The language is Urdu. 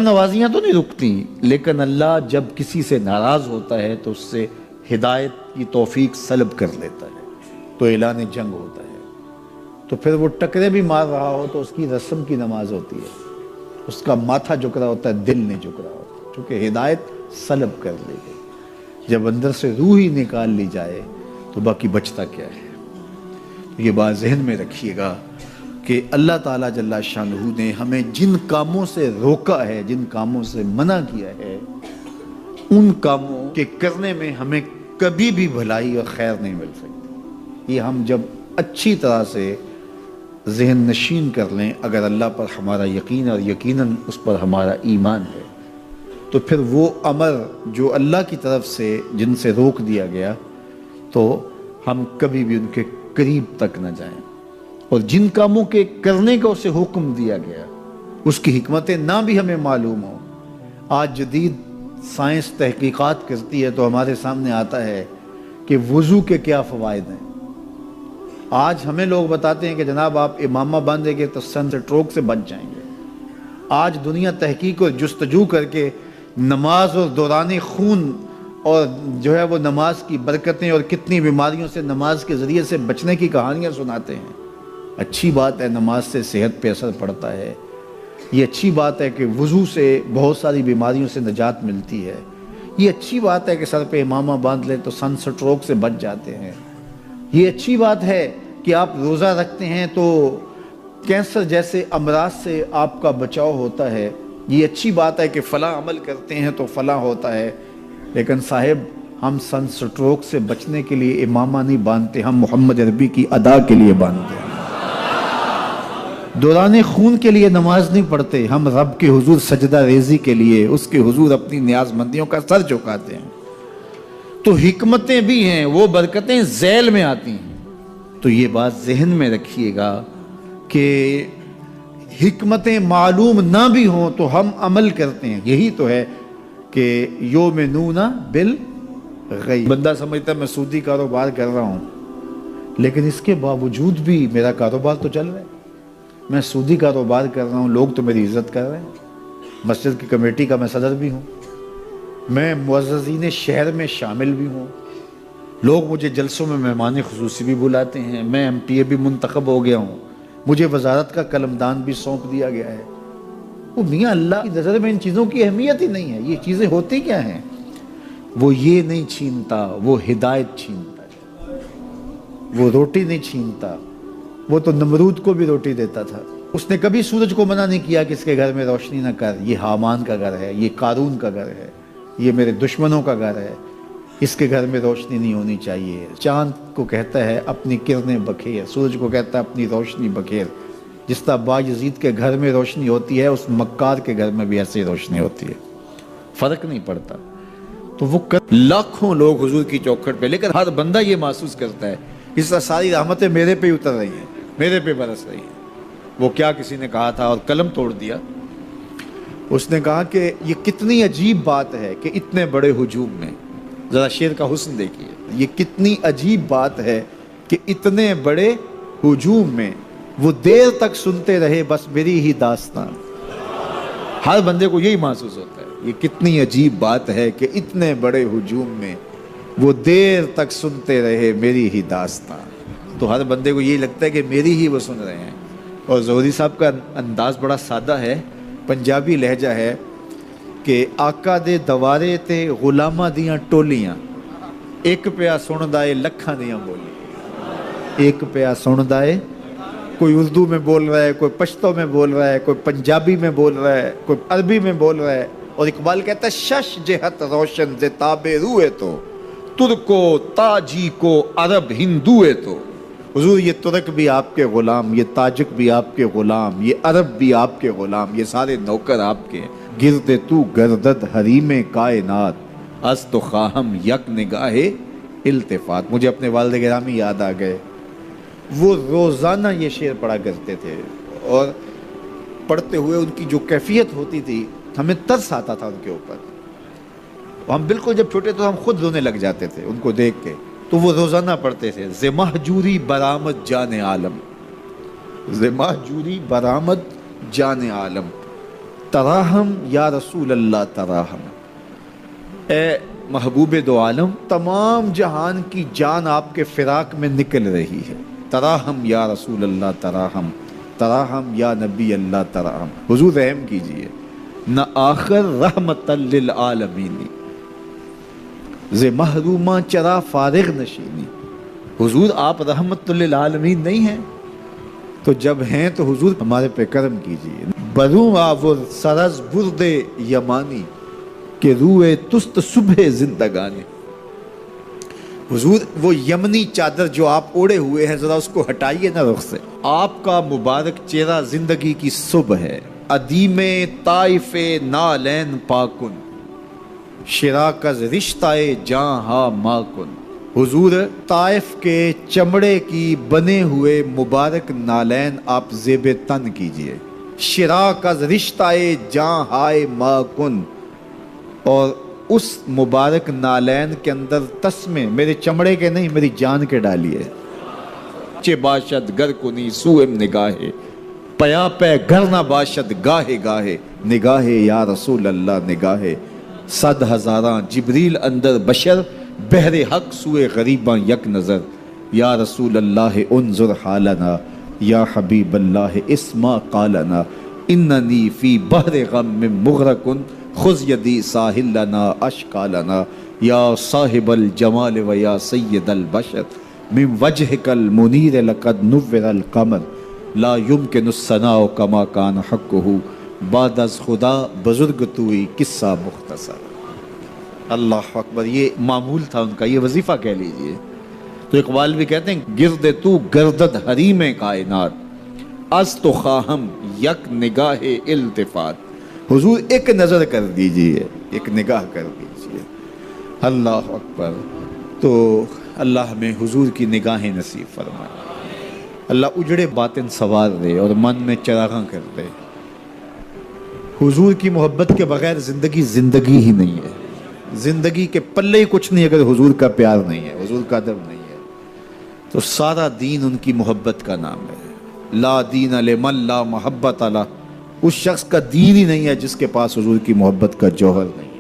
نوازیاں تو نہیں رکتی، لیکن اللہ جب کسی سے ناراض ہوتا ہے تو اس سے ہدایت کی توفیق سلب کر لیتا ہے، تو اعلان جنگ ہوتا ہے۔ تو پھر وہ ٹکرے بھی مار رہا ہو تو اس کی رسم کی نماز ہوتی ہے، اس کا ماتھا جھک رہا ہوتا ہے، دل نہیں جھک رہا ہوتا، کیونکہ ہدایت سلب کر لی گئی۔ جب اندر سے روح ہی نکال لی جائے تو باقی بچتا کیا ہے؟ یہ بات ذہن میں رکھیے گا کہ اللہ تعالیٰ جل شانہ نے ہمیں جن کاموں سے روکا ہے، جن کاموں سے منع کیا ہے، ان کاموں کے کرنے میں ہمیں کبھی بھی بھلائی اور خیر نہیں مل سکتی۔ یہ ہم جب اچھی طرح سے ذہن نشین کر لیں، اگر اللہ پر ہمارا یقین اور یقیناً اس پر ہمارا ایمان ہے، تو پھر وہ امر جو اللہ کی طرف سے جن سے روک دیا گیا تو ہم کبھی بھی ان کے قریب تک نہ جائیں، اور جن کاموں کے کرنے کا اسے حکم دیا گیا اس کی حکمتیں نہ بھی ہمیں معلوم ہوں۔ آج جدید سائنس تحقیقات کرتی ہے تو ہمارے سامنے آتا ہے کہ وضو کے کیا فوائد ہیں۔ آج ہمیں لوگ بتاتے ہیں کہ جناب آپ امامہ باندھیں گے تو سن سٹروک سے بچ جائیں گے۔ آج دنیا تحقیق اور جستجو کر کے نماز اور دوران خون اور جو ہے وہ نماز کی برکتیں اور کتنی بیماریوں سے نماز کے ذریعے سے بچنے کی کہانیاں سناتے ہیں۔ اچھی بات ہے، نماز سے صحت پہ اثر پڑتا ہے، یہ اچھی بات ہے کہ وضو سے بہت ساری بیماریوں سے نجات ملتی ہے، یہ اچھی بات ہے کہ سر پہ امامہ باندھ لیں تو سن سٹروک سے بچ جاتے ہیں، یہ اچھی بات ہے کہ آپ روزہ رکھتے ہیں تو کینسر جیسے امراض سے آپ کا بچاؤ ہوتا ہے، یہ اچھی بات ہے کہ فلاں عمل کرتے ہیں تو فلاں ہوتا ہے۔ لیکن صاحب ہم سن سٹروک سے بچنے کے لیے امامہ نہیں باندھتے، ہم محمد عربی کی ادا کے لیے باندھتے ہیں۔ دوران خون کے لیے نماز نہیں پڑھتے، ہم رب کے حضور سجدہ ریزی کے لیے اس کے حضور اپنی نیاز مندیوں کا سر جھکاتے ہیں۔ تو حکمتیں بھی ہیں، وہ برکتیں ذیل میں آتی ہیں۔ تو یہ بات ذہن میں رکھیے گا کہ حکمتیں معلوم نہ بھی ہوں تو ہم عمل کرتے ہیں۔ یہی تو ہے کہ یؤمنون بالغیب۔ بندہ سمجھتا ہے میں سودی کاروبار کر رہا ہوں، لیکن اس کے باوجود بھی میرا کاروبار تو چل رہا ہے، میں سودی کاروبار کر رہا ہوں، لوگ تو میری عزت کر رہے ہیں، مسجد کی کمیٹی کا میں صدر بھی ہوں، میں معززین شہر میں شامل بھی ہوں، لوگ مجھے جلسوں میں مہمان خصوصی بھی بلاتے ہیں، میں ایم پی اے بھی منتخب ہو گیا ہوں، مجھے وزارت کا قلمدان بھی سونپ دیا گیا ہے۔ وہ میاں اللہ کی نظر میں ان چیزوں کی اہمیت ہی نہیں ہے۔ یہ چیزیں ہوتی کیا ہیں؟ وہ یہ نہیں چھینتا، وہ ہدایت چھینتا ہے، وہ روٹی نہیں چھینتا، وہ تو نمرود کو بھی روٹی دیتا تھا۔ اس نے کبھی سورج کو منع نہیں کیا کہ اس کے گھر میں روشنی نہ کر، یہ حامان کا گھر ہے، یہ قارون کا گھر ہے، یہ میرے دشمنوں کا گھر ہے، اس کے گھر میں روشنی نہیں ہونی چاہیے۔ چاند کو کہتا ہے اپنی کرنیں بکھیر، سورج کو کہتا ہے اپنی روشنی بکھیر۔ جس طرح باجزید کے گھر میں روشنی ہوتی ہے، اس مکار کے گھر میں بھی ایسی روشنی ہوتی ہے، فرق نہیں پڑتا۔ تو وہ لاکھوں لوگ حضور کی چوکھٹ پہ، لیکن ہر بندہ یہ محسوس کرتا ہے اس طرح ساری رحمتیں میرے پہ اتر رہی ہیں، میرے پہ برس رہی ہیں۔ وہ کیا کسی نے کہا تھا اور قلم توڑ دیا، اس نے کہا کہ یہ کتنی عجیب بات ہے کہ اتنے بڑے ہجوم میں، ذرا شعر کا حسن دیکھیے، یہ کتنی عجیب بات ہے کہ اتنے بڑے ہجوم میں وہ دیر تک سنتے رہے بس میری ہی داستان۔ ہر بندے کو یہی محسوس ہوتا ہے، یہ کتنی عجیب بات ہے کہ اتنے بڑے ہجوم میں وہ دیر تک سنتے رہے میری ہی داستان۔ تو ہر بندے کو یہی لگتا ہے کہ میری ہی وہ سن رہے ہیں۔ اور زہری صاحب کا انداز بڑا سادہ ہے، پنجابی لہجہ ہے کہ آقا دے دوارے تے غلامہ دیاں ٹولیاں، ایک پیا سن دائے لکھاں دیاں بولی، ایک پیا سن دائے، کوئی اردو میں بول رہا ہے، کوئی پشتو میں بول رہا ہے، کوئی پنجابی میں بول رہا ہے، کوئی عربی میں بول رہا ہے۔ اور اقبال کہتا ہے شش جہت روشن ز تاب روئے تو، ترکو تاجی کو عرب ہندوئے تو۔ حضور یہ ترک بھی آپ کے غلام، یہ تاجک بھی آپ کے غلام، یہ عرب بھی آپ کے غلام، یہ سارے نوکر آپ کے۔ گرد تو گردد حریم کائنات، از تو خواہم یک نگاہ التفات۔ مجھے اپنے والد گرامی یاد آ گئے، وہ روزانہ یہ شعر پڑھا کرتے تھے، اور پڑھتے ہوئے ان کی جو کیفیت ہوتی تھی ہمیں ترس آتا تھا ان کے اوپر۔ ہم بالکل جب چھوٹے تو ہم خود رونے لگ جاتے تھے ان کو دیکھ کے۔ تو وہ روزانہ پڑھتے تھے ز مہجوری برآمد جان عالم، ز مہجوری برآمد جان عالم، تراہم یا رسول اللہ تراہم، اے محبوب دو عالم، تمام جہان کی جان آپ کے فراق میں نکل رہی ہے، تراہم یا رسول اللہ تراہم، تراہم یا نبی اللہ تراہم، حضور رحم کیجئے، نہ آخر رحمت للعالمین، ز محروماں چرا فارغ نشینی، حضور آپ رحمت للعالمین نہیں ہیں، تو جب ہیں تو حضور ہمارے پہ کرم کیجئے۔ بروں آور سرز برد یمانی کہ روئے تست صبح زندگانی، حضور وہ یمنی چادر جو آپ اوڑے ہوئے ہیں ذرا اس کو ہٹائیے نا رخ سے، آپ کا مبارک چہرہ زندگی کی صبح ہے، ادیم طائف نالین پاکن، شراکز رشتہ جاں ہا ماکن، حضور طائف کے چمڑے کی بنے ہوئے مبارک نالین آپ زیب تن کیجئے، شراکز رشتہ جاں ہائے ماکن، اور اس مبارک نالین کے اندر تسمے میرے چمڑے کے نہیں میری جان کے ڈالیے، چے باشد گر کنی سوئم نگاہے، پیا پہ گر نہ باشد گاہے گاہے، نگاہے یا رسول اللہ نگاہے، صد ہزاراں جبریل اندر بشر، بحر حق سوئے غریباں یک نظر، یا رسول اللہ انظر حالنا، یا حبیب اللہ اسما قالنا، اننی فی بحر غم من مغرقن، خذ یدی ساحل لنا اشکالنا، یا صاحب الجمال و یا سید البشر، من وجہک المنیر لقد نور القمر، لا یمکن الثناء کما کان حقہ، بعد از خدا بزرگ توئی قصہ مختصر۔ اللہ اکبر، یہ معمول تھا ان کا، یہ وظیفہ کہہ لیجئے۔ تو اقبال بھی کہتے ہیں گرد تو گردد حریم کائنات، از تو خواہم یک نگاہ التفات، حضور ایک نظر کر دیجئے، ایک نگاہ کر دیجئے۔ اللہ اکبر۔ تو اللہ ہمیں حضور کی نگاہیں نصیب فرمائے، اللہ اجڑے باطن سوار دے اور من میں چراغاں کر دے۔ حضور کی محبت کے بغیر زندگی زندگی ہی نہیں ہے، زندگی کے پلے ہی کچھ نہیں اگر حضور کا پیار نہیں ہے، حضور کا ادب نہیں ہے، تو سارا دین ان کی محبت کا نام ہے۔ لا دین لمن لا محبت لا، اس شخص کا دین ہی نہیں ہے جس کے پاس حضور کی محبت کا جوہر نہیں۔